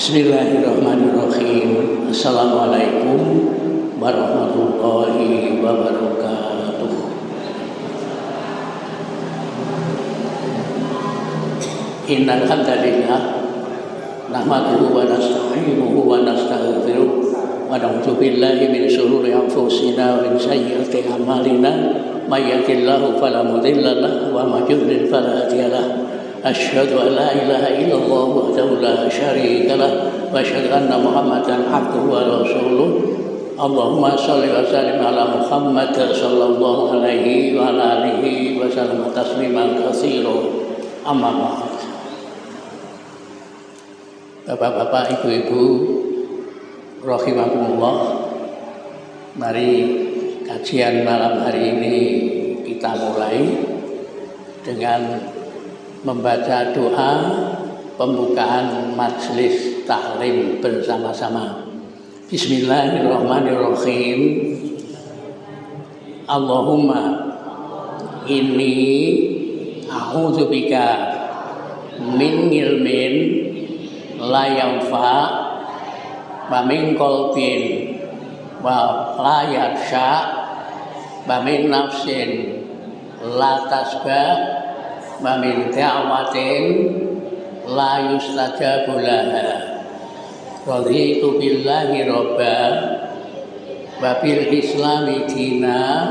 Bismillahirrahmanirrahim. Assalamualaikum warahmatullahi wabarakatuh. Innal hamdalillah nahmaduhu wa nasta'inuhu wa nastaghfiruh wa na'udzu billahi min shururi anfusina wa min sayyiati a'malina may yahdihillahu fala mudilla lahu wa may yudlil fala hadiya lahu. Asyhadu an la ilaha illallah wahdahu la syarika lah wa asyhadu anna Muhammadan abduhu wa rasuluh. Allahumma shalli wa sallim ala Muhammad sallallahu alaihi wa ala alihi wa sallam tasliman katsiran. Amma ba'd. Bapak-bapak, ibu-ibu rahimakumullah, mari kajian malam hari ini kita mulai dengan membaca doa pembukaan majelis taklim bersama-sama. Bismillahirrahmanirrahim. Allahumma inni a'udzubika min ilmin la yanfa wa min qalbin wa la yakhsha wa min nafsin la tasba wa min da'watin la yustajabu laha. Raditu billahi robba wa bil islami dina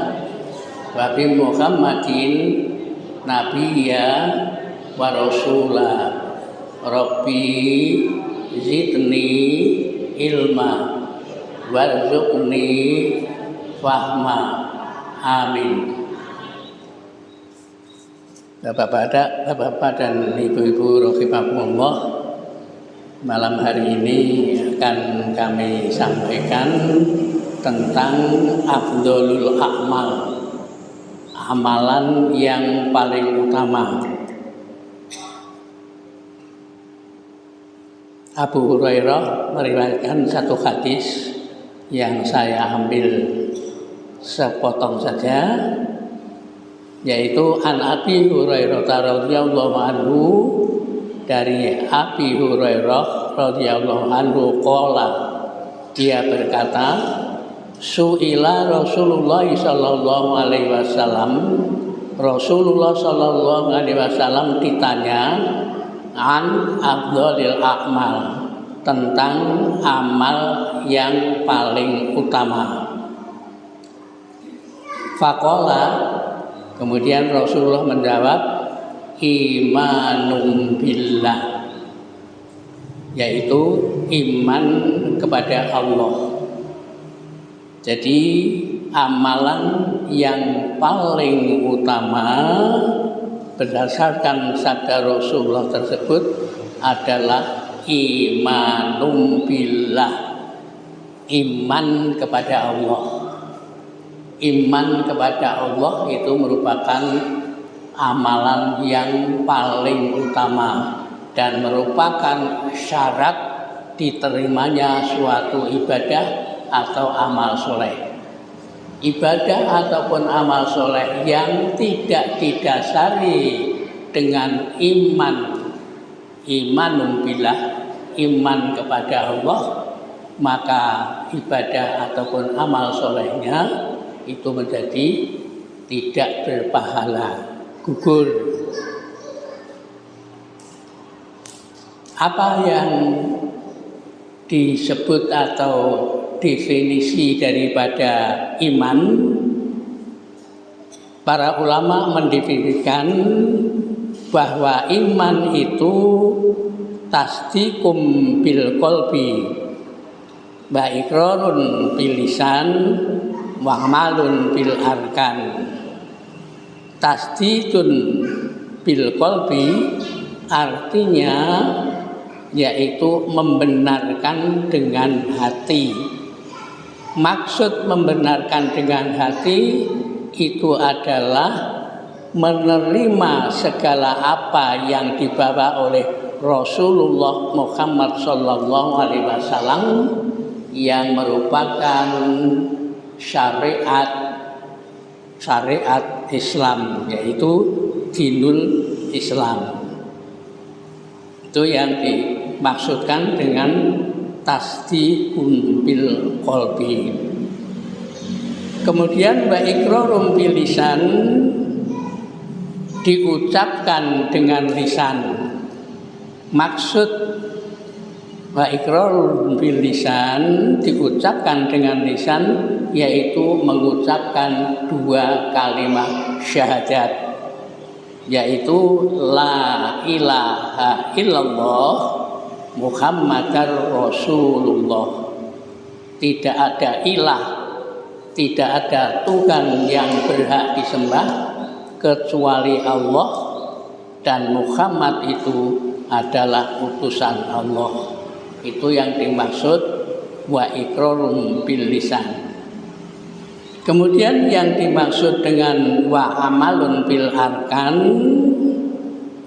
wa bi Muhammadin nabiyya wa rasula. Rabbi zidni ilma warzuqni fahma. Amin. Bapak-bapak dan ibu-ibu rahimakumullah, malam hari ini akan kami sampaikan tentang afdholul a'mal, amalan yang paling utama. Abu Hurairah meriwayatkan satu hadis yang saya ambil sepotong saja, yaitu an Abi Hurairah radhiyallahu anhu, dari Abi Hurairah radhiyallahu anhu qala, dia berkata, su'ila Rasulullah sallallahu alaihi wasallam, Rasulullah sallallahu alaihi wasallam ditanya an afdhalil a'mal, tentang amal yang paling utama. Faqala, kemudian Rasulullah menjawab, imanum billah, yaitu iman kepada Allah. Jadi amalan yang paling utama berdasarkan sabda Rasulullah tersebut adalah imanum billah, iman kepada Allah. Iman kepada Allah itu merupakan amalan yang paling utama dan merupakan syarat diterimanya suatu ibadah atau amal soleh. Ibadah ataupun amal soleh yang tidak didasari dengan imanum billah, iman kepada Allah, maka ibadah ataupun amal solehnya itu menjadi tidak berpahala, gugur. Apa yang disebut atau definisi daripada iman? Para ulama mendefinisikan bahwa iman itu tasdiqum bil qalbi wa iqrarun bil lisan wa amalun bil arkan. Tasdiqun bil qalbi artinya yaitu membenarkan dengan hati. Maksud membenarkan dengan hati itu adalah menerima segala apa yang dibawa oleh Rasulullah Muhammad sallallahu alaihi wasallam yang merupakan syariat Islam, yaitu dinul Islam. Itu yang dimaksudkan dengan tasdiqun bil qalbi. Kemudian wa iqrarun bil lisan, diucapkan dengan lisan. Maksud wa iqrarun bil lisan, diucapkan dengan lisan, yaitu mengucapkan 2 kalimat syahadat, yaitu la ilaha illallah Muhammadar Rasulullah. Tidak ada ilah, tidak ada Tuhan yang berhak disembah kecuali Allah, dan Muhammad itu adalah utusan Allah. Itu yang dimaksud wa iqrarun bil lisan. Kemudian yang dimaksud dengan wa amalun bil arkan,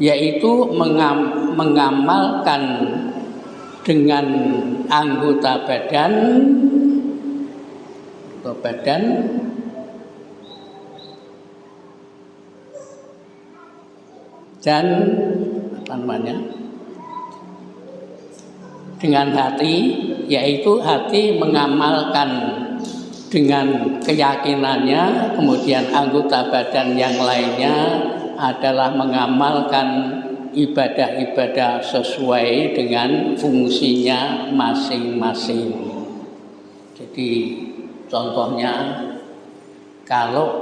yaitu mengamalkan dengan anggota badan dan dengan hati, yaitu hati mengamalkan dengan keyakinannya, kemudian anggota badan yang lainnya adalah mengamalkan ibadah-ibadah sesuai dengan fungsinya masing-masing. Jadi contohnya, kalau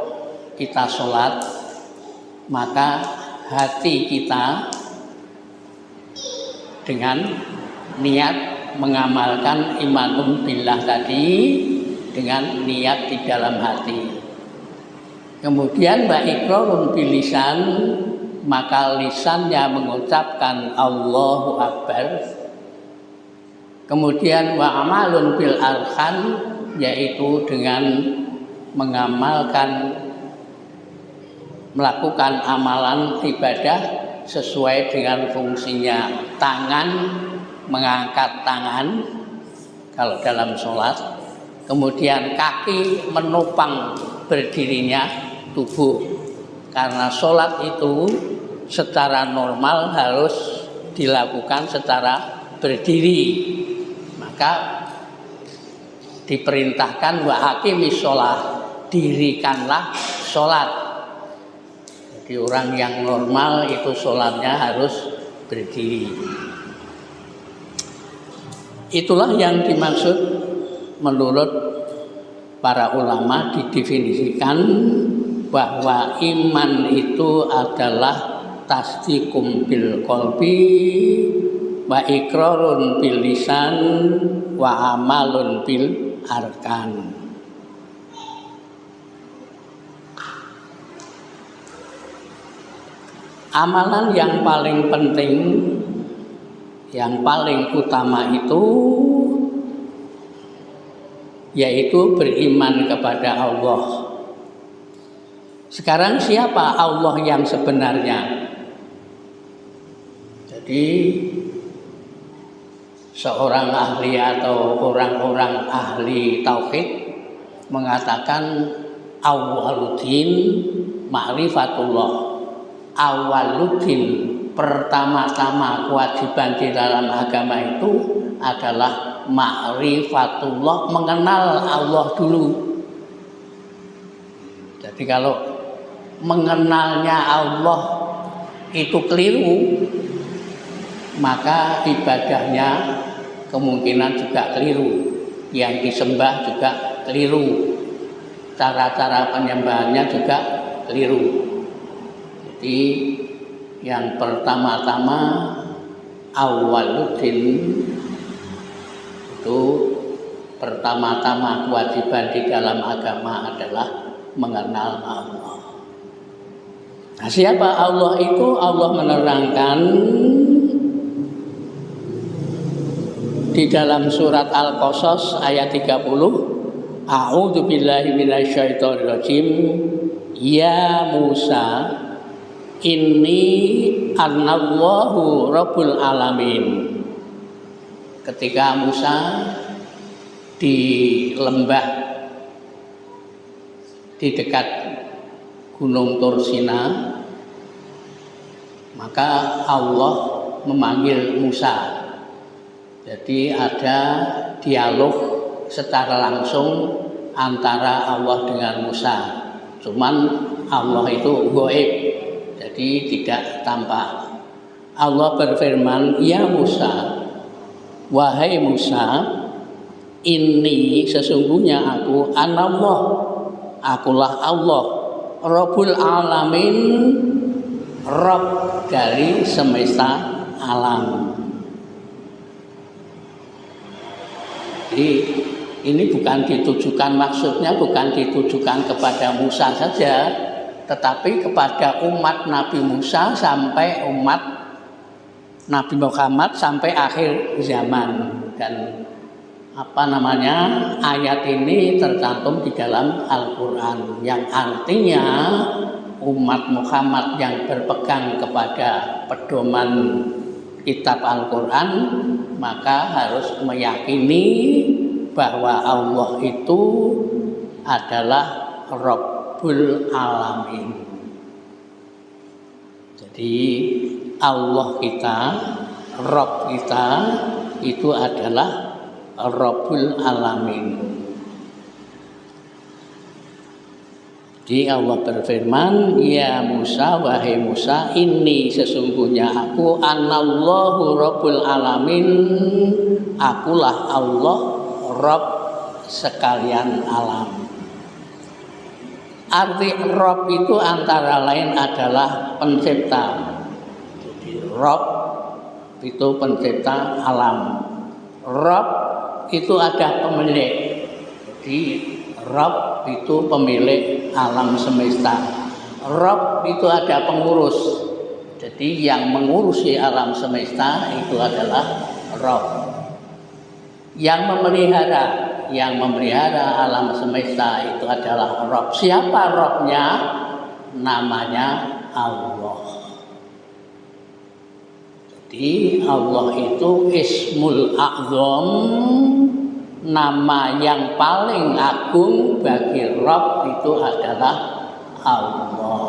kita sholat, maka hati kita dengan niat mengamalkan imanun billah tadi, dengan niat di dalam hati. Kemudian wa iqrarun bil lisan, maka lisannya mengucapkan Allahu Akbar. Kemudian wa amalun bil arkan, yaitu dengan mengamalkan, melakukan amalan ibadah sesuai dengan fungsinya. Tangan mengangkat tangan kalau dalam sholat, kemudian kaki menopang berdirinya tubuh, karena sholat itu secara normal harus dilakukan secara berdiri, maka diperintahkan wa aqimis sholat, dirikanlah sholat. Jadi orang yang normal itu sholatnya harus berdiri. Itulah yang dimaksud menurut para ulama, didefinisikan bahwa iman itu adalah tasdiqum bil qalbi wa iqrarun bil lisan wa amalun bil arkan. Amalan yang paling penting, yang paling utama itu yaitu beriman kepada Allah. Sekarang siapa Allah yang sebenarnya? Jadi seorang ahli atau orang-orang ahli tauhid mengatakan awwaluddin ma'rifatullah. Awaluddin, pertama-tama kewajiban di dalam agama itu adalah ma'rifatullah, mengenal Allah dulu. Jadi kalau mengenalnya Allah itu keliru, maka ibadahnya kemungkinan juga keliru, yang disembah juga keliru, cara-cara penyembahannya juga keliru. Jadi yang pertama-tama awaluddin itu, pertama-tama kewajiban di dalam agama adalah mengenal Allah. Nah, siapa Allah itu? Allah menerangkan di dalam surat Al-Qasas ayat 30, A'udzu billahi minasyaitonir rajim. Ya Musa, inni anallahu rabbul alamin. Ketika Musa di lembah di dekat Gunung Tursina, maka Allah memanggil Musa. Jadi ada dialog secara langsung antara Allah dengan Musa. Cuman Allah itu gaib, jadi tidak tampak. Allah berfirman, "Ya Musa, wahai Musa, ini sesungguhnya aku anallah, akulah Allah, Rabbul Alamin, Rabb dari semesta alam." Jadi ini bukan ditujukan, maksudnya bukan ditujukan kepada Musa saja, tetapi kepada umat Nabi Musa sampai umat Nabi Muhammad sampai akhir zaman. Dan ayat ini tercantum di dalam Al-Quran, yang artinya umat Muhammad yang berpegang kepada pedoman kitab Al-Quran maka harus meyakini bahwa Allah itu adalah Rabbul Alamin. Jadi Allah kita, Rabb kita itu adalah Rabbul Alamin. Jadi Allah berfirman, "Ya Musa, wahai Musa, ini sesungguhnya aku anallahu Rabbul Alamin, akulah Allah Rabb sekalian alam." Arti Rabb itu antara lain adalah pencipta. Jadi Rabb itu pencipta alam. Rabb itu ada pemilik. Jadi Rabb itu pemilik alam semesta. Rabb itu ada pengurus. Jadi yang mengurusi alam semesta itu adalah Rabb. Yang memelihara alam semesta itu adalah Rabb. Siapa Rabbnya? Namanya Allah. Jadi Allah itu Ismul A'zam, nama yang paling agung bagi Rabb itu adalah Allah.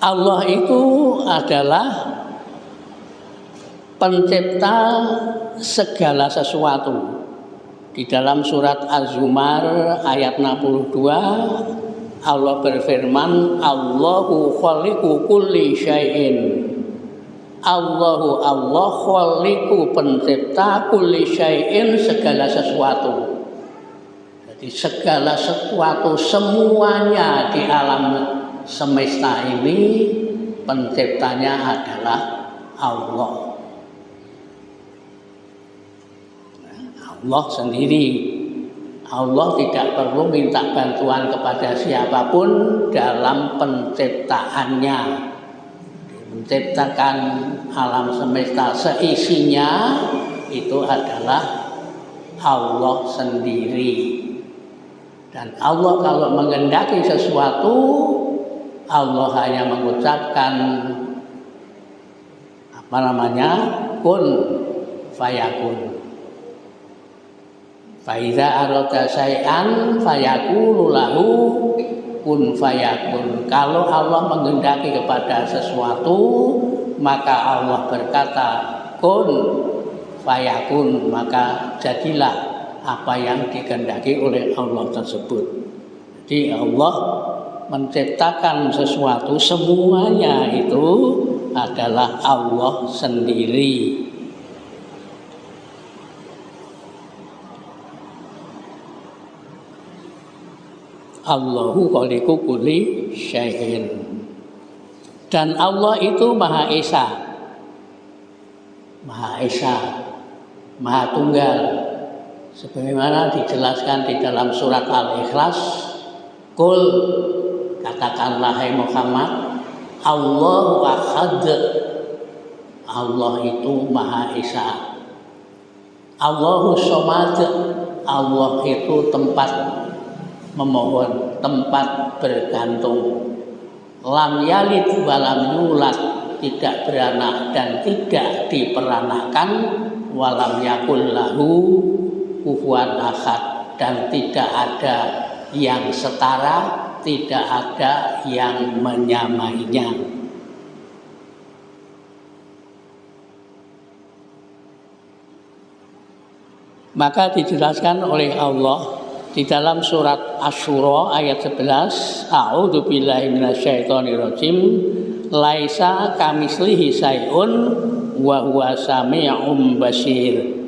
Allah itu adalah pencipta segala sesuatu. Di dalam surat Az-Zumar ayat 62 Allah berfirman, "Allahu khaliqu kulli syai'in." Allahu Allah khaliqu pencipta kulli syai'in segala sesuatu. Jadi segala sesuatu semuanya di alam semesta ini penciptanya adalah Allah. Allah sendiri. Allah tidak perlu minta bantuan kepada siapapun dalam penciptaannya. Menciptakan alam semesta seisinya itu adalah Allah sendiri. Dan Allah kalau menghendaki sesuatu, Allah hanya mengucapkan kun fayakun. Faiza arada syai'an fayaqulu lahu kun fayakun. Kalau Allah menghendaki kepada sesuatu, maka Allah berkata kun fayakun, maka jadilah apa yang dikehendaki oleh Allah tersebut. Jadi Allah menciptakan sesuatu, semuanya itu adalah Allah sendiri. Allahu khaliqu kulli syai'in. Dan Allah itu Maha Esa. Maha Esa, Maha Tunggal. Sebagaimana dijelaskan di dalam surat Al-Ikhlas, "Qul," katakanlah hai Muhammad, "Allahu ahad." Allah itu Maha Esa. Allahu somad. Allah itu tempat memohon, tempat bergantung. Lam yalid walam yulad, tidak beranak dan tidak diperanakan. Walam yakul lahu kufuwan ahad, dan tidak ada yang setara, tidak ada yang menyamainya. Maka dijelaskan oleh Allah di dalam surat Asy-Syura ayat 11, A'udzu billahi minasyaitonir rajim, laisa kamitslihi syai'un wa huwa sami'um basir.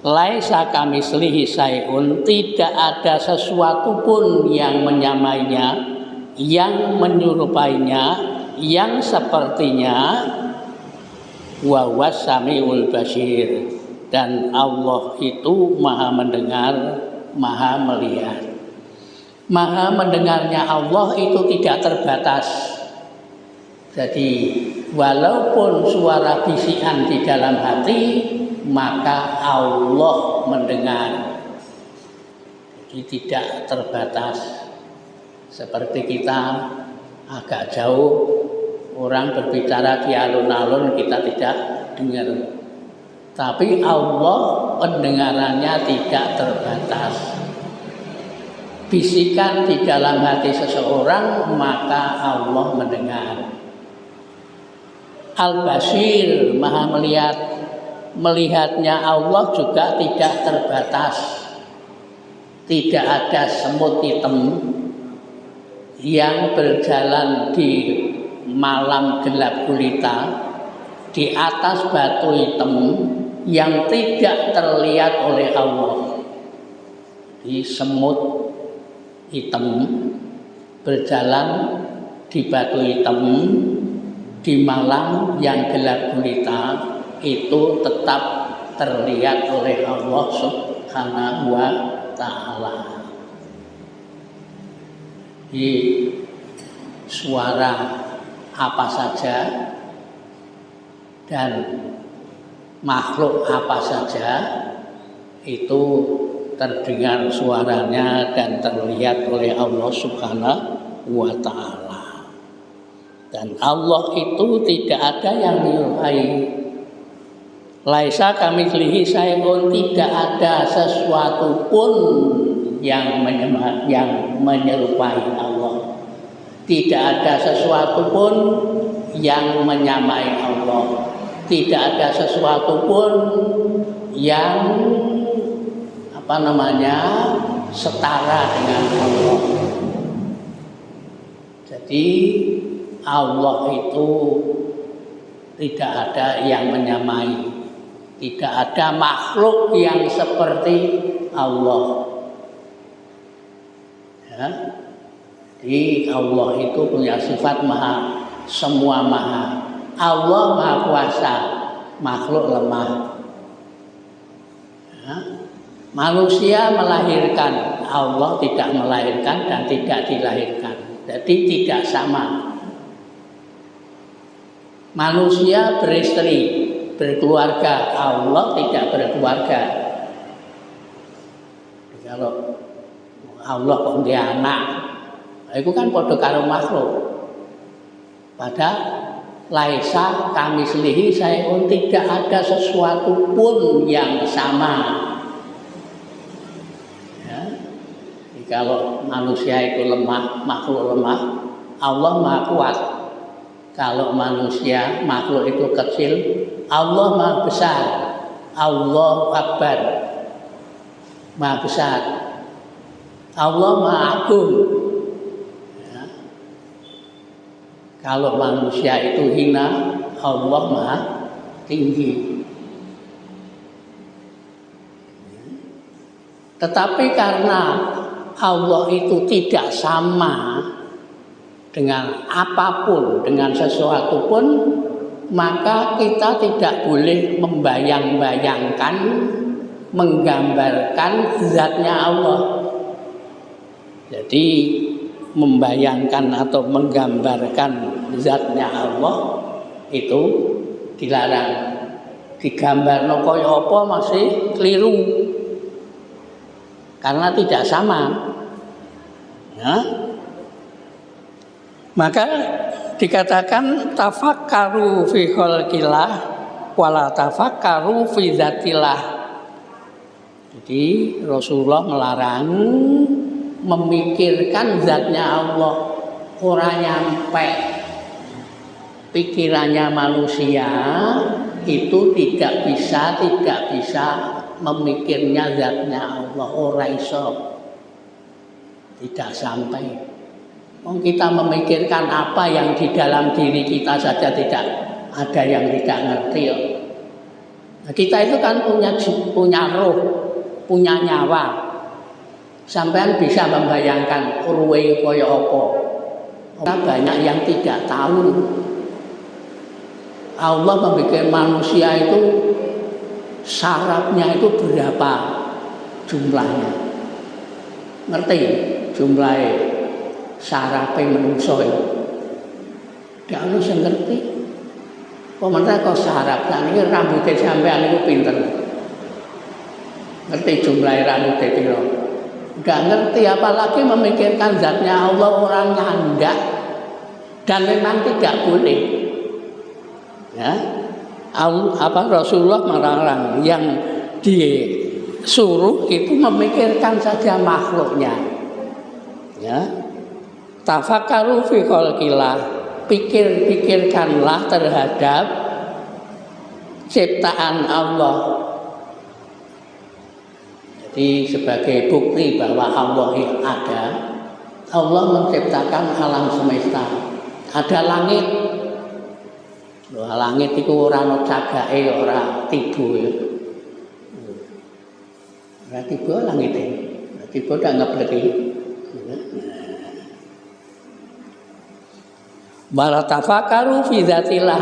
Laisa kamitslihi syai'un, tidak ada sesuatu pun yang menyamainya, yang menyerupainya, yang sepertinya. Wa huwa sami'ul basir, dan Allah itu maha mendengar, maha melihat. Maha mendengarnya Allah itu tidak terbatas. Jadi walaupun suara bisikan di dalam hati, maka Allah mendengar. Jadi tidak terbatas. Seperti kita agak jauh, orang berbicara di alun-alun kita tidak dengar. Tapi Allah pendengarannya tidak terbatas. Bisikan di dalam hati seseorang, maka Allah mendengar. Al-Basir, maha melihat. Melihatnya Allah juga tidak terbatas. Tidak ada semut hitam yang berjalan di malam gelap gulita di atas batu hitam yang tidak terlihat oleh Allah. Di semut hitam berjalan di batu hitam di malam yang gelap gulita, itu tetap terlihat oleh Allah Subhanahu wa Ta'ala. Di suara apa saja dan makhluk apa saja itu terdengar suaranya dan terlihat oleh Allah Subhanahu wa Ta'ala. Dan Allah itu tidak ada yang menyerupai. Laisa kamitslihi syai'un, tidak ada sesuatu pun yang menyerupai Allah. Tidak ada sesuatu pun yang menyamai Allah. Tidak ada sesuatu pun yang setara dengan Allah. Jadi Allah itu tidak ada yang menyamai. Tidak ada makhluk yang seperti Allah. Ya. Jadi Allah itu punya sifat maha, semua maha. Allah maha kuasa, makhluk lemah. Ya. Manusia melahirkan, Allah tidak melahirkan dan tidak dilahirkan. Jadi tidak sama. Manusia beristri, berkeluarga, Allah tidak berkeluarga. Kalau Allah kok dia anak, itu kan padha karo makhluk. Padahal laisa kamitslihi syai'un, tidak ada sesuatu pun yang sama. Ya. Jadi kalau manusia itu lemah, makhluk lemah, Allah maha kuat. Kalau manusia, makhluk itu kecil, Allah maha besar. Allahu Akbar, maha besar. Allah maha agung. Ya. Kalau manusia itu hina, Allah maha tinggi. Tetapi karena Allah itu tidak sama dengan apapun, dengan sesuatu pun, maka kita tidak boleh membayang-bayangkan, menggambarkan zatnya Allah. Jadi membayangkan atau menggambarkan zatnya Allah itu dilarang. Digambarno kaya apa masih keliru. Karena tidak sama. Ya. Maka dikatakan tafakkaru fi khalqillah wala tafakkaru fi dzatillah. Jadi Rasulullah melarang memikirkan zatnya Allah. Ora nyampe pikirannya manusia itu tidak bisa memikirnya zatnya Allah, ora iso, tidak sampai. Kita memikirkan apa yang di dalam diri kita saja tidak ada yang tidak ngerti. Nah, kita itu kan punya roh, punya nyawa. Sampean bisa membayangkan ruwe kaya apa. Banyak yang tidak tahu. Allah membuat manusia itu sarafnya itu berapa jumlahnya. Ngerti jumlahnya sarafnya manusia itu? Tidak ada yang ngerti. Pemerintah kok sarafnya ini rambutnya sampean itu pinter. Ngerti jumlahnya rambutnya itu? Tidak ngerti, apalagi memikirkan zatnya Allah, orangnya enggak. Dan memang tidak boleh. Ya, Rasulullah melarang yang disuruh itu memikirkan saja makhluknya. Ya, tafakkaru fi khalqillah, pikirkanlah terhadap ciptaan Allah. Jadi sebagai bukti bahwa Allah ada, Allah menciptakan alam semesta. Ada langit. Langit itu orang cagake, orang tiba. Orang tiba langit ini. Tiba tidak ngebleki. Wala tafakkaru fi dzatillah.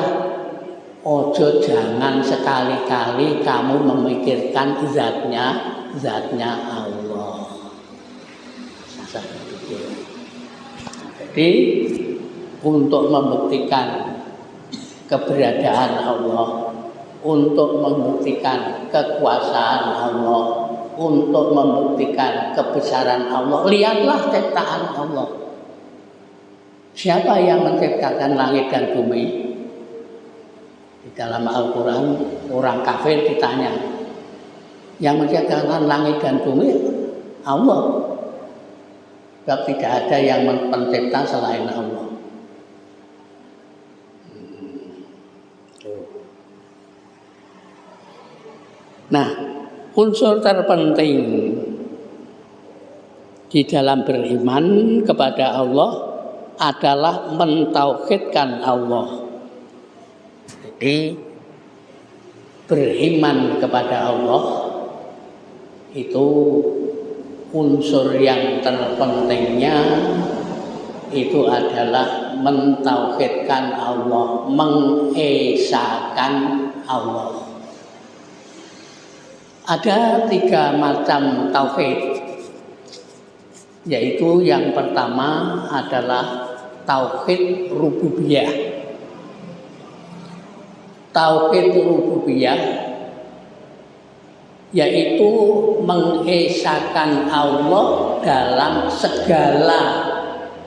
Ojo jangan sekali-kali kamu memikirkan zatnya Allah. Jadi untuk membuktikan keberadaan Allah, untuk membuktikan kekuasaan Allah, untuk membuktikan kebesaran Allah, lihatlah ciptaan Allah. Siapa yang menciptakan langit dan bumi? Di dalam Al-Quran orang kafir ditanya, yang menciptakan langit dan bumi Allah. Sebab tidak ada yang pencipta selain Allah. Nah, unsur terpenting di dalam beriman kepada Allah adalah mentauhidkan Allah. Jadi beriman kepada Allah itu unsur yang terpentingnya itu adalah mentauhidkan Allah, mengesahkan Allah. Ada 3 macam tauhid, yaitu yang pertama adalah tauhid rububiyah. Tauhid rububiyah yaitu mengesahkan Allah dalam segala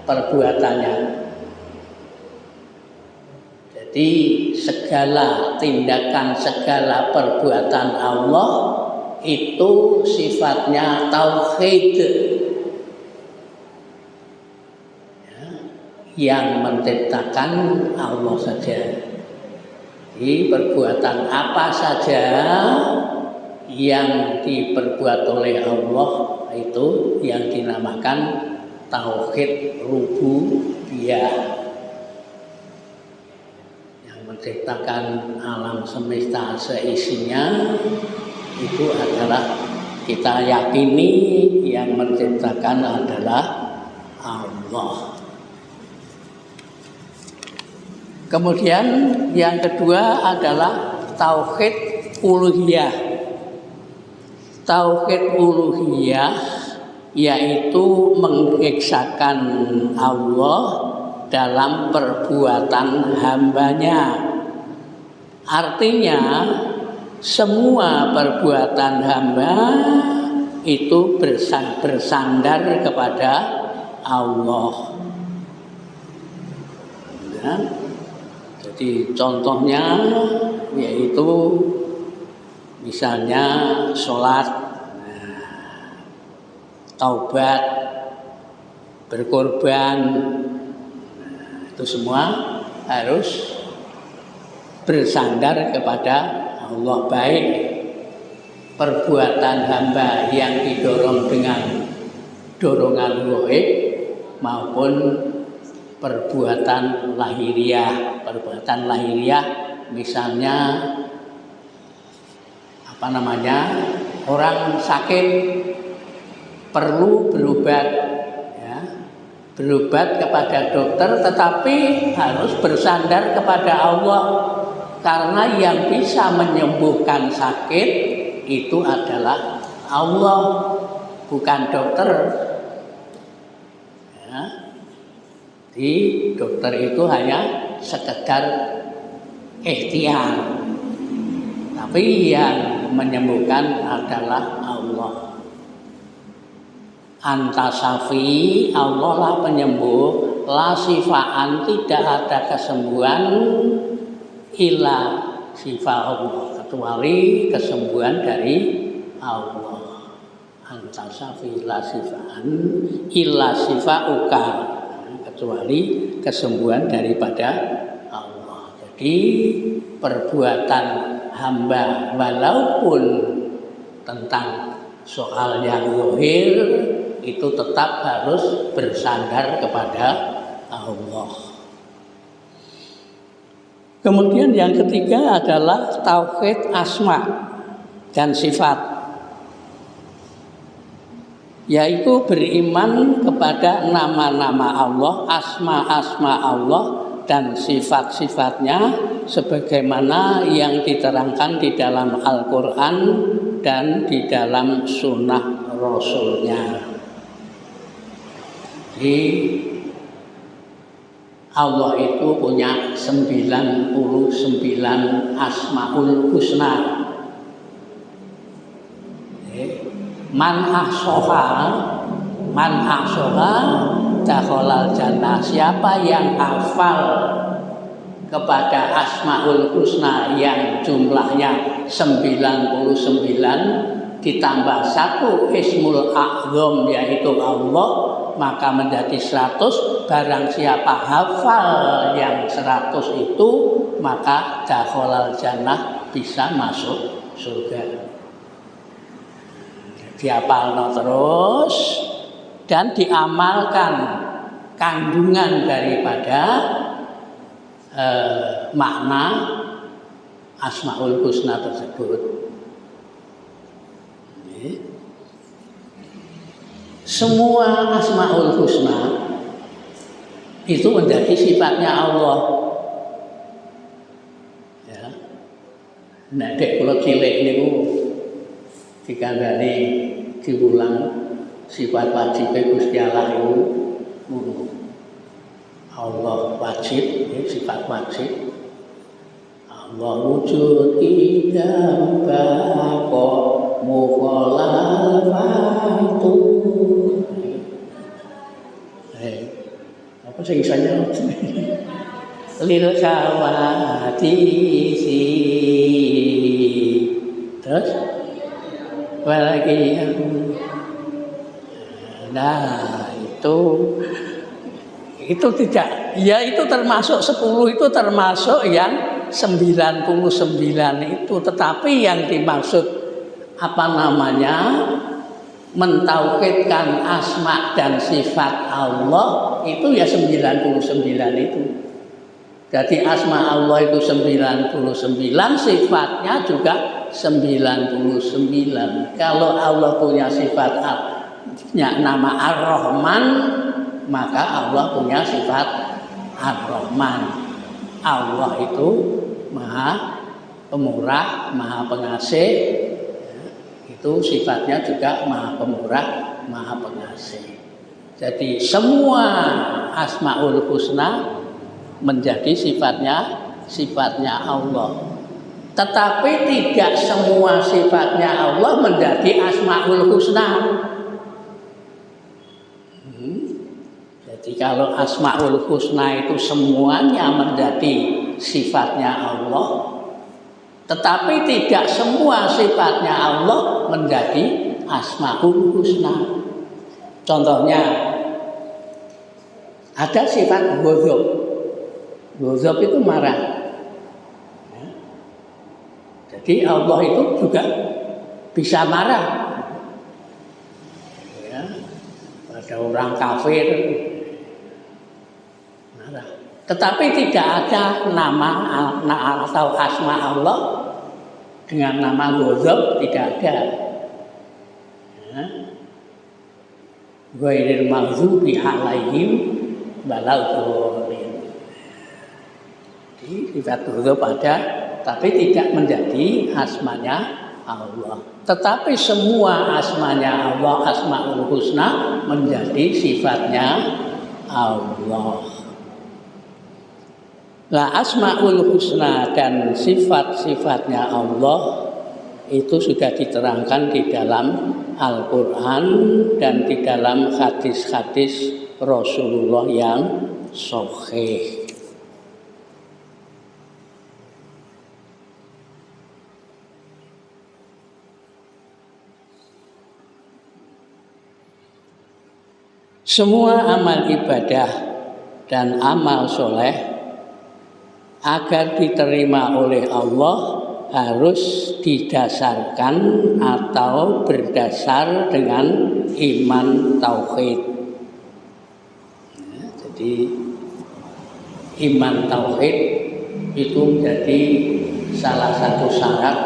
perbuatannya. Jadi segala tindakan, segala perbuatan Allah itu sifatnya tauhid. Ya, yang menciptakan Allah saja. Jadi perbuatan apa saja yang diperbuat oleh Allah itu yang dinamakan tauhid rububiyah. Yang menciptakan alam semesta seisinya itu adalah kita yakini yang menciptakan adalah Allah. Kemudian yang kedua adalah tauhid uluhiyah. Tauhid uluhiyah yaitu mengesahkan Allah dalam perbuatan hambanya. Artinya semua perbuatan hamba itu bersandar kepada Allah. Ya. Jadi contohnya yaitu misalnya sholat, taubat, berkorban, itu semua harus bersandar kepada Allah, baik perbuatan hamba yang didorong dengan dorongan gaib maupun perbuatan lahiriah. Perbuatan lahiriah misalnya orang sakit perlu berobat, ya, berobat kepada dokter, tetapi harus bersandar kepada Allah, karena yang bisa menyembuhkan sakit itu adalah Allah, bukan dokter. Ya. Di dokter itu hanya sekedar ikhtiar, tapi yang menyembuhkan adalah Allah. Anta syafi, Allah lah penyembuh. La sifaan, tidak ada kesembuhan illa sifat Allah, kecuali kesembuhan dari Allah. Anta syafi la sifaan illa sifauka, kecuali kesembuhan daripada Allah. Jadi perbuatan hamba walaupun tentang soal yang zahir itu tetap harus bersandar kepada Allah. Kemudian yang ketiga adalah tauhid asma dan sifat, yaitu beriman kepada nama-nama Allah, asma-asma Allah dan sifat-sifatnya sebagaimana yang diterangkan di dalam Al-Quran dan di dalam sunnah Rasulnya. Jadi Allah itu punya 99 asmaul husna. Man ahsoha dakhalal jannah. Siapa yang hafal kepada asmaul husna yang jumlahnya 99 ditambah 1 ismul a'zam yaitu Allah, maka menjadi 100. Barang siapa hafal yang 100 itu, maka dakhalal jannah, bisa masuk surga. Dihafalno terus dan diamalkan kandungan daripada makna asmaul husna tersebut. Semua asmaul husna itu menjadi sifatnya Allah. Ya. Nek dek kula cilik niku dikandani diulang sifat wajib Gusti Allah itu Allah wajib, sifat wajib. Allah wujud idam bako mukhalafatu. Apa sih isanya? Lil kawadisi. Terus lagi yang itu tidak, ya itu termasuk 10 itu termasuk yang 99 itu, tetapi yang dimaksud mentauhidkan asma dan sifat Allah itu ya 99 itu. Jadi asma Allah itu 99, sifatnya juga 99. Kalau Allah punya sifat nama Ar-Rahman, maka Allah punya sifat Ar-Rahman. Allah itu Maha Pemurah, Maha Pengasih. Itu sifatnya juga Maha Pemurah, Maha Pengasih. Jadi semua Asmaul Husna menjadi sifatnya Allah. Tetapi tidak semua sifatnya Allah menjadi Asmaul Husna. Jadi kalau Asmaul Husna itu semuanya menjadi sifatnya Allah, tetapi tidak semua sifatnya Allah menjadi Asmaul Husna. Contohnya ada sifat ghadab. Ghadab itu marah. Jadi Allah itu juga bisa marah ya, pada orang kafir marah. Tetapi tidak ada nama atau asma Allah dengan nama ghadab, tidak ada. Ghairil maghdubi alaihim waladhdallin. Jadi sifat ghadab ada, tapi tidak menjadi asmanya Allah. Tetapi semua asmanya Allah, Asmaul Husna, menjadi sifatnya Allah. Nah, Asmaul Husna dan sifat-sifatnya Allah itu sudah diterangkan di dalam Al-Quran dan di dalam hadis-hadis Rasulullah yang sahih. Semua amal ibadah dan amal soleh agar diterima oleh Allah harus didasarkan atau berdasar dengan iman tauhid. Ya, jadi iman tauhid itu menjadi salah satu syarat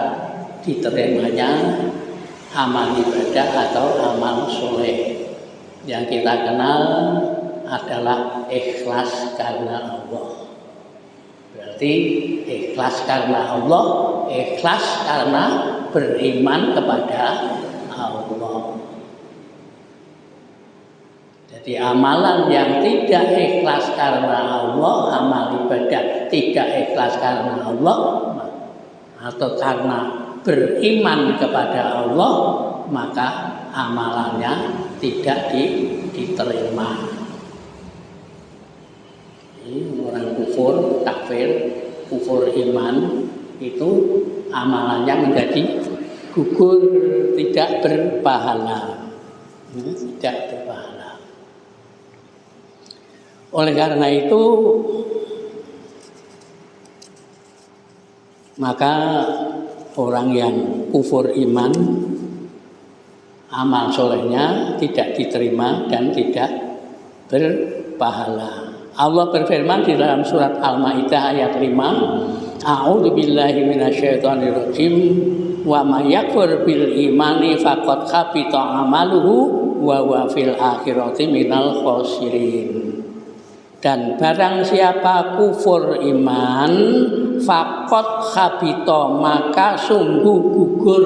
diterimanya amal ibadah atau amal soleh. Yang kita kenal adalah ikhlas karena Allah. Berarti ikhlas karena Allah, ikhlas karena beriman kepada Allah. Jadi amalan yang tidak ikhlas karena Allah, amal ibadah tidak ikhlas karena Allah, atau karena beriman kepada Allah, maka amalannya tidak diterima. Orang kufur, kafir, kufur iman itu amalannya menjadi gugur, tidak berpahala, tidak berpahala. Oleh karena itu, maka orang yang kufur iman, amal solehnya tidak diterima dan tidak berpahala. Allah berfirman di dalam surat Al-Maidah ayat 5, A'udzu billahi minasyaitonir rajim, wa may yakfur bil imani faqad khabita amaluhu wa huwa fil akhirati minal khasirin. Dan barang siapa kufur iman, faqad khabita, maka sungguh gugur,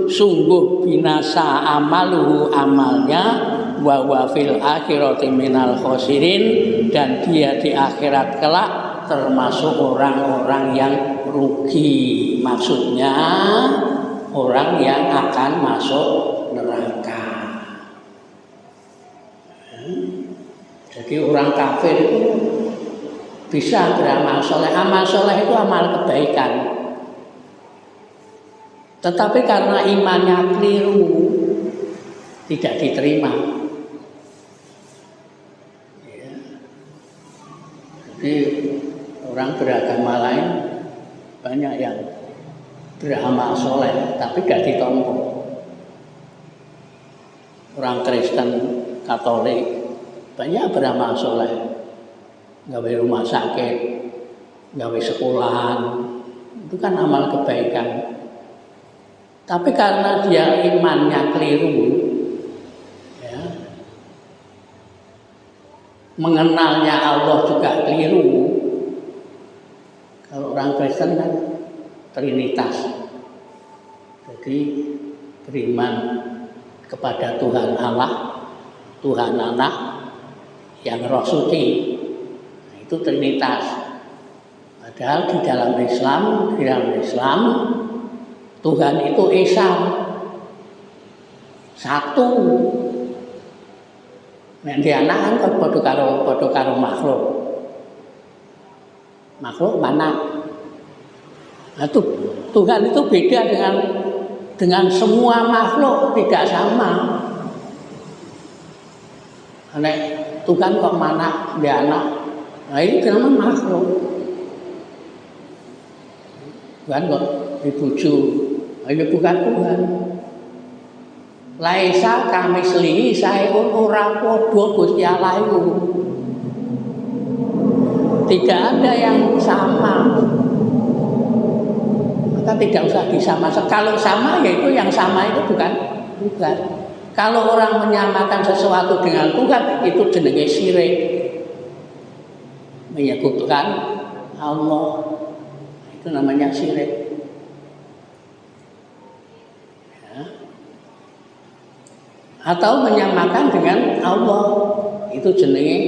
sungguh binasa amaluhu, amalnya, wa huwa fil akhirati minal khasirin, dan dia di akhirat kelak termasuk orang-orang yang rugi. Maksudnya orang yang akan masuk neraka. Jadi orang kafir itu bisa beramal soleh. Amal soleh itu amal kebaikan. Tetapi karena imannya keliru, tidak diterima. Jadi orang beragama lain banyak yang beramal soleh tapi gak ditompo. Orang Kristen, Katolik banyak beramal soleh, gawe rumah sakit, gawe sekolahan, itu kan amal kebaikan. Tapi karena dia imannya keliru, ya, mengenalnya Allah juga keliru. Kalau orang Kristen kan Trinitas, jadi beriman kepada Tuhan Allah, Tuhan Anak, yang Roh Suci, itu Trinitas. Padahal di dalam Islam Tuhan itu Esa, satu. Nek di anak kan padha karo makhluk. Makhluk mana? Nah, Tuhan itu beda dengan semua makhluk, tidak sama. Nek Tuhan kok mana di anak? Nah, itu namanya makhluk. Tuhan kok dibujuk, ini bukan Tuhan. Laisa kamislihi saeun ora padha Gusti Allah iku. Tidak ada yang sama. Maka tidak usah disamakan. Kalau sama yaitu yang sama itu bukan. Kalau orang menyamakan sesuatu dengan Tuhan itu jenenge syirik. Menyekutukan Allah. Itu namanya syirik. Atau menyamakan dengan Allah itu jenenge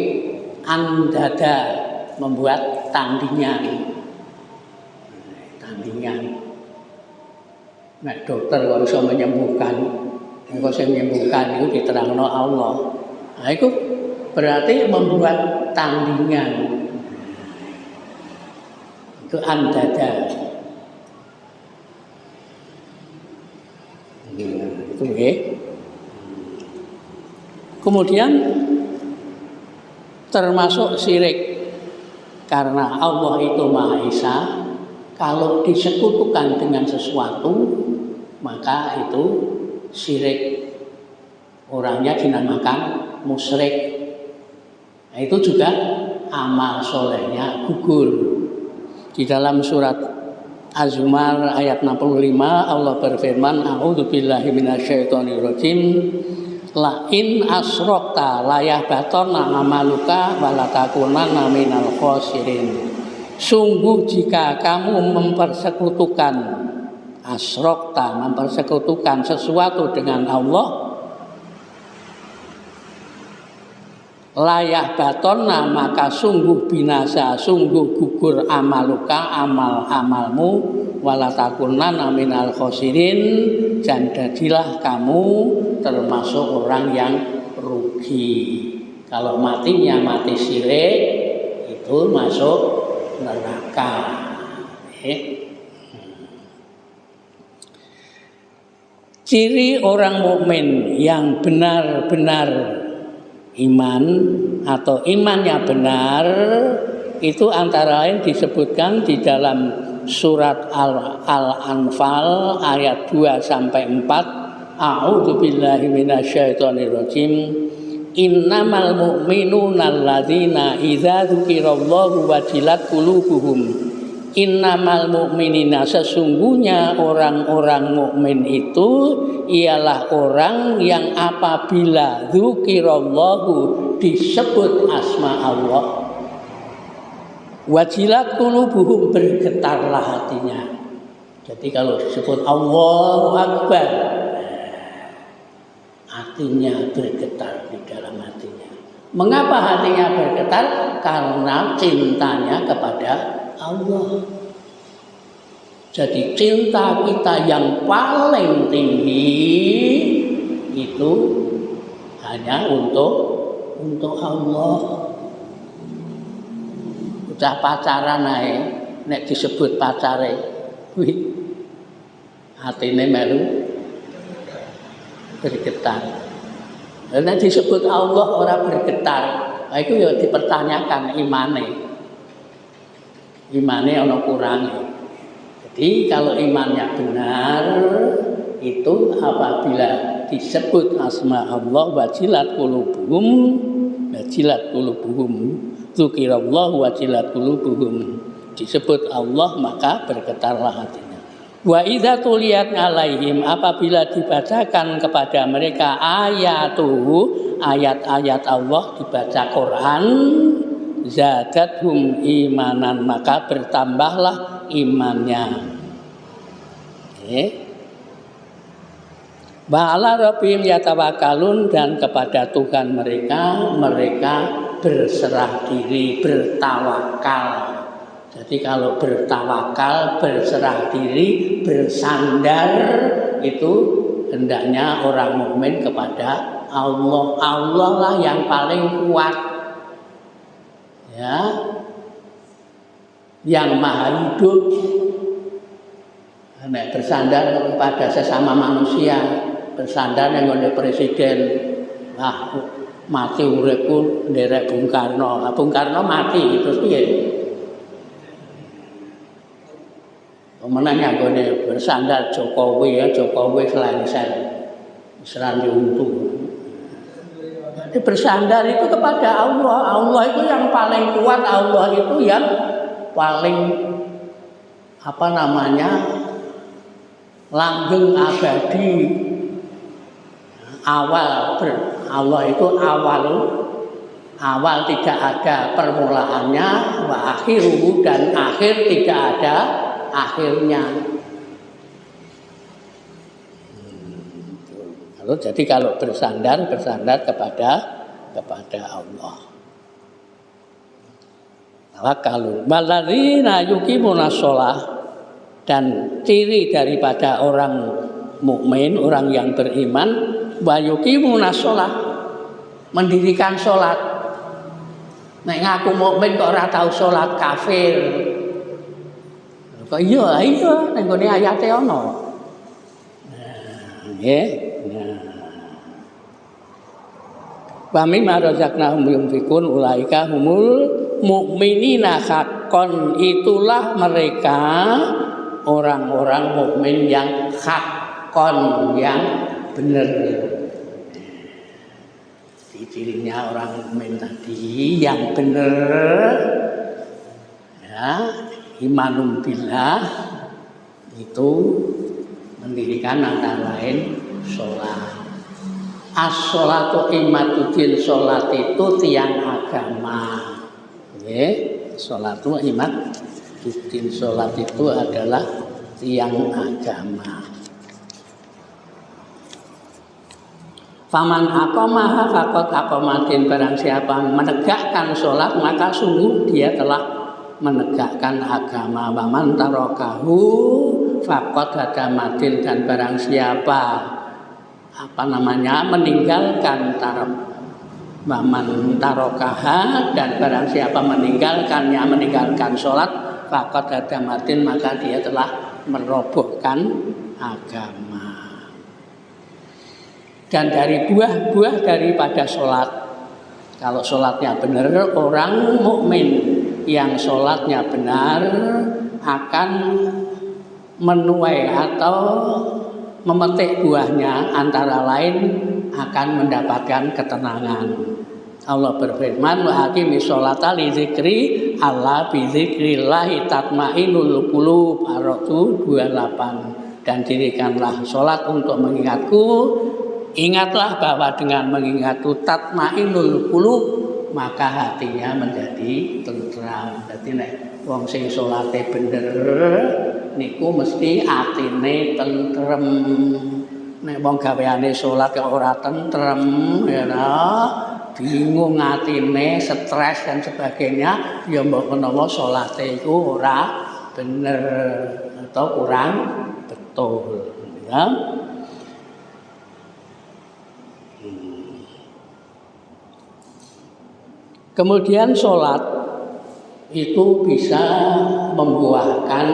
andada, membuat tandingan. Nek dokter kok iso menyembuhkan, kok sing menyembuhkan itu diterangno Allah. Nah itu berarti membuat tandingan. Itu andada. Itu nggih. Kemudian termasuk syirik karena Allah itu Maha Esa. Kalau disekutukan dengan sesuatu maka itu syirik. Orangnya dinamakan musyrik. Nah, itu juga amal solehnya gugur. Di dalam surat Az-Zumar ayat 65 Allah berfirman, A'udzubillahi minasyaitonirrajim. La in asrokta layah batona amaluka walatakunanna minal khosirin. Sungguh jika kamu mempersekutukan asrokta, mempersekutukan sesuatu dengan Allah, layah batona maka sungguh binasa, sungguh gugur amaluka, amal-amalmu, walatakunanna minal khosirin, dan jadilah kamu termasuk orang yang rugi. Kalau matinya mati syirik itu masuk neraka. Ciri orang mukmin yang benar-benar iman atau imannya benar itu antara lain disebutkan di dalam surat Al-Anfal ayat 2 sampai 4. A'udzubillahi minasyaitonirrajim. Innamal mu'minuna alladzina idza dzukirallahu wajilat qulubuhum. Innamal mu'minina, sesungguhnya orang-orang mukmin itu ialah orang yang apabila dzukirallahu, disebut asma Allah, wajilat qulubuhum, bergetarlah hatinya. Jadi kalau disebut Allahu Akbar, hatinya bergetar di dalam hatinya. Mengapa hatinya bergetar? Karena cintanya kepada Allah. Jadi cinta kita yang paling tinggi itu hanya untuk Allah. Udah pacaran ae, nek disebut pacare, hatine melu bergetar. Nek disebut Allah ora bergetar, itu ya dipertanyakan imane. Imane ana kurange. Jadi kalau imannya benar itu apabila disebut asma Allah wajilat qulubuhum, dzukirallahu wajilat qulubuhum, disebut Allah maka bergetarlah hatinya. Wa idza tuliyat alaihim, apabila dibacakan kepada mereka ayat-ayat Allah, dibaca Quran, zadathum imanan, maka bertambahlah imannya. Wa ala rabbihim yatawakkalun, dan kepada Tuhan mereka berserah diri, bertawakal. Jadi kalau bertawakal, berserah diri, bersandar, itu hendaknya orang mukmin kepada Allah. Allah lah yang paling kuat, ya, yang maha hidup. Nek bersandar kepada sesama manusia, bersandar yang oleh presiden, mati uripku nderek Bung Karno. Bung Karno mati terus piye? Menanya gone bersandar Jokowi, ya Jokowi selengser. seranjung itu. Jadi bersandar itu kepada Allah. Allah itu yang paling kuat, Allah itu yang paling langgeng abadi. Allah itu awal tidak ada permulaannya, wa akhiruhu, dan akhir tidak ada akhirnya. Jadi kalau bersandar kepada Allah. Tawakkalun walladzina yuqimuna shalah, dan ciri daripada orang mukmin, orang yang beriman, wa yuqimuna shalah, mendirikan salat. Nek ngaku mukmin kok ora tau salat, kafir. Kok iya ning gone ayate ana. Nggih. Wa mimma razaqnahum yunfikun ulaika humul mukminina haqqan, itulah mereka orang-orang mukmin yang haqqan, yang benar. Cirinya orang mukmin tadi yang benar, ya, imanum billah, itu mendirikan antara lain sholat. As-sholatu imaduddin, sholat itu tiang agama. Sholatu imaduddin, sholat itu adalah tiang agama. Faman aqamaha faqad aqamatin, barang siapa menegakkan sholat maka sungguh dia telah menegakkan agama. Waman tarakahu faqad hadamatin, dan barang siapa meninggalkan waman tarakaha, dan barang siapa meninggalkan sholat faqad hadamatin, maka dia telah merobohkan agama. Dan dari buah-buah daripada sholat, kalau sholatnya benar, orang mukmin yang sholatnya benar akan menuai atau memetik buahnya, antara lain akan mendapatkan ketenangan. Allah berfirman, wa aqimis sholata li dzikri alla bi dzikrillahi tatmainnul qulub, Ar-Ra'd 28. Dan dirikanlah sholat untuk mengingatku, ingatlah bahwa dengan mengingatku tatmainnul qulub, maka hatinya menjadi tentram. Jadi nek wong sing salate bener niku mesti atine tentrem. Nek wong gaweane salat kok ora tentrem, ya bingung atine, stres dan sebagainya, ya mbok menawa salate iku ora bener atau kurang betul, ya. Kemudian sholat itu bisa membuahkan,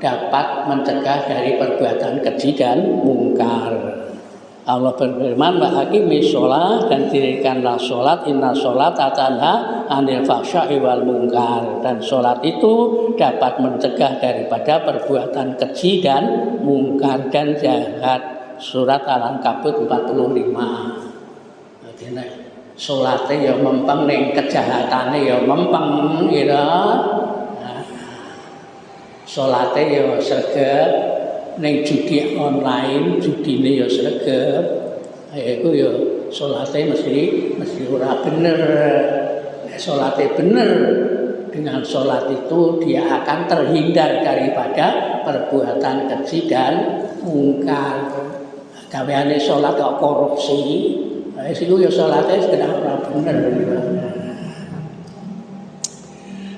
dapat mencegah dari perbuatan keji dan mungkar. Allah berfirman, wa aqimis sholat, dan dirikanlah sholat, inna sholata tanha 'anil fahsya'i wal munkar, dan sholat itu dapat mencegah daripada perbuatan keji dan mungkar dan jahat. Surat Al-Ankabut 45. Jadi salate ya mempeng, ning kejahatane ya mempeng, gitu. Salate ya sregep, ning judi online judine ya sregep. Iku ya salate mesti ora bener. Nek salate bener, dengan salat itu dia akan terhindar daripada perbuatan keji dan mungkar. Gaweane salat kok korupsi, siku ya salate sedang ora bener.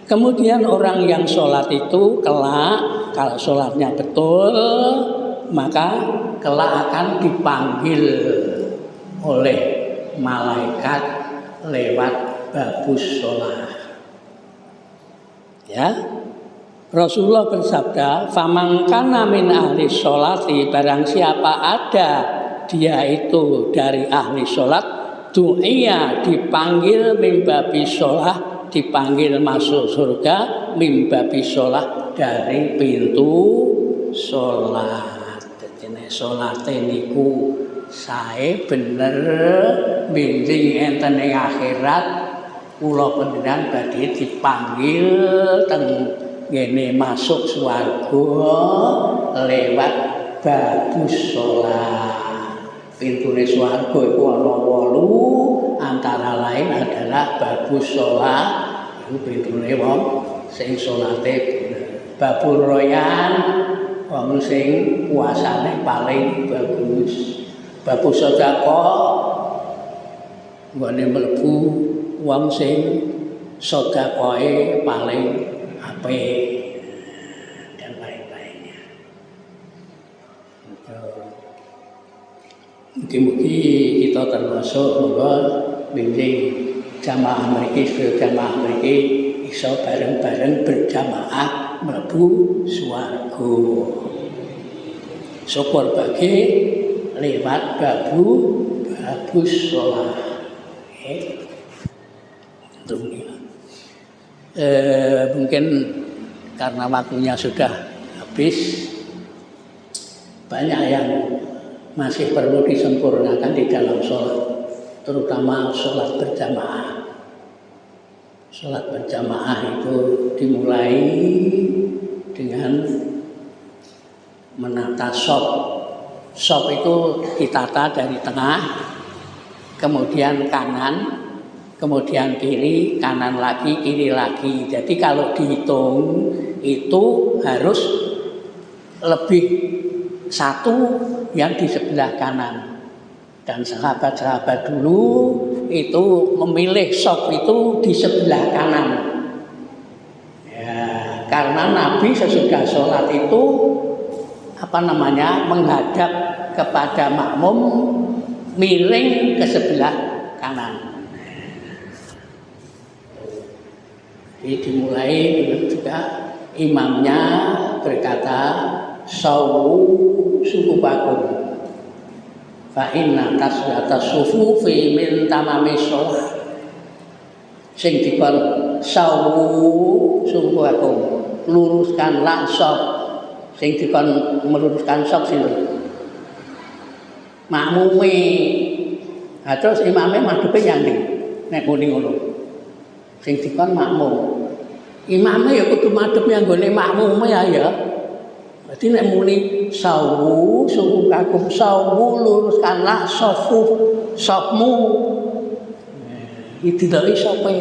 Kemudian orang yang sholat itu kelak, kalau sholatnya betul, maka kelak akan dipanggil oleh malaikat lewat babus sholat. Ya, Rasulullah bersabda, "Faman kana min ahli sholati", barang siapa ada dia itu dari ahli sholat, du'iya, dipanggil mimbabi sholat, dipanggil masuk surga, mimbabi sholat, dari pintu sholat. Jadi sholat niku sae bener benjing enten ing akhirat kula panjenengan badhe dipanggil teng ngene masuk swarga lewat babus salat. Pintune swarga iku ana 8, antara lain adalah babus salat. Iku pintune wong sing salate bener. Babur royan wong sing puasane paling bagus. Babus sedekah nggone mlebu wong sing sedekahe paling apik dan lain-lainnya. Mugi-mugi kita termasuk monggo benjing jamaah mriki, jamaah mriki iso bareng-bareng berjamaah mlebu swarga. Syukur bagi lewat babus salat. Mungkin karena waktunya sudah habis, banyak yang masih perlu disempurnakan di dalam sholat, terutama sholat berjamaah. Sholat berjamaah itu dimulai dengan menata shop. Shop itu ditata dari tengah, kemudian kanan, kemudian kiri, kanan lagi, kiri lagi. Jadi kalau dihitung itu harus lebih satu yang di sebelah kanan. Dan sahabat-sahabat dulu itu memilih shop itu di sebelah kanan. Ya, karena Nabi sesudah sholat itu menghadap kepada makmum, miring ke sebelah kanan. Jadi dimulai juga imamnya berkata, sawu sufufakum fa inna tasbihatas sufufi min tamamis shalah. Sing dikon sawu sufufakum, luruskanlah shaf. Sing dikon meluruskan shaf sinten? Makmume. Nah, terus imame madhepe yang ndi? Nek muni ngono. Sing dikon makmum. Imame ya kudu madhep yang nggone makmume ya. Berarti nek muni sawu sufufakum, sawu luruskanlah shafmu. Iki tidak isope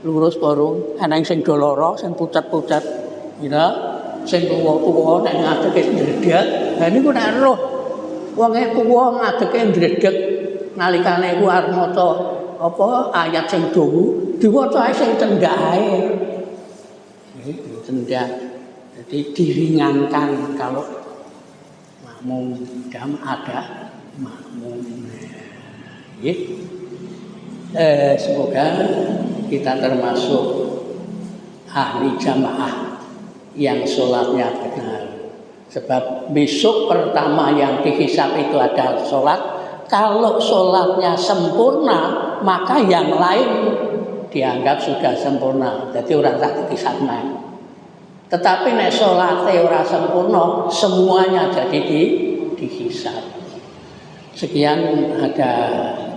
lurus barung, ana sing doloro, sing pucat-pucat. Ya, sing tuwa-tuwa nek ngadeke ndredeg. Lah niku nek roh wonge tuwa ngadeke ndredeg nalikane ku arep maca ayat sing dawa, diwaca sing cendak ae. Iki cendak. Jadi diringankan kalau makmum jam ada makmum. Semoga kita termasuk ahli jamaah yang sholatnya benar. Sebab besok pertama yang dihisab itu adalah sholat. Kalau sholatnya sempurna, maka yang lain dianggap sudah sempurna. Jadi orang tak dihisab naik. Tetapi nek sholatnya ora sempurna, semuanya jadi dihisab. Sekian, ada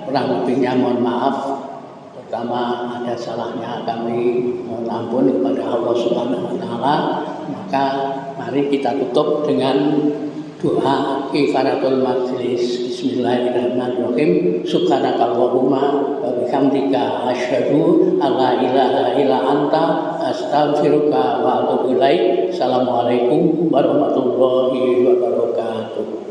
kurang lebihnya mohon maaf. Pertama ada salahnya kami mohon ampun kepada Allah Subhanahu wa taala. Maka mari kita tutup dengan doa kifaratul majlis. Bismillahirrahmanirrahim. Subhanakallahumma wa bihamdika asyhadu alla ilaha illa anta astaghfiruka wa atubu ilaik. Assalamualaikum warahmatullahi wabarakatuh.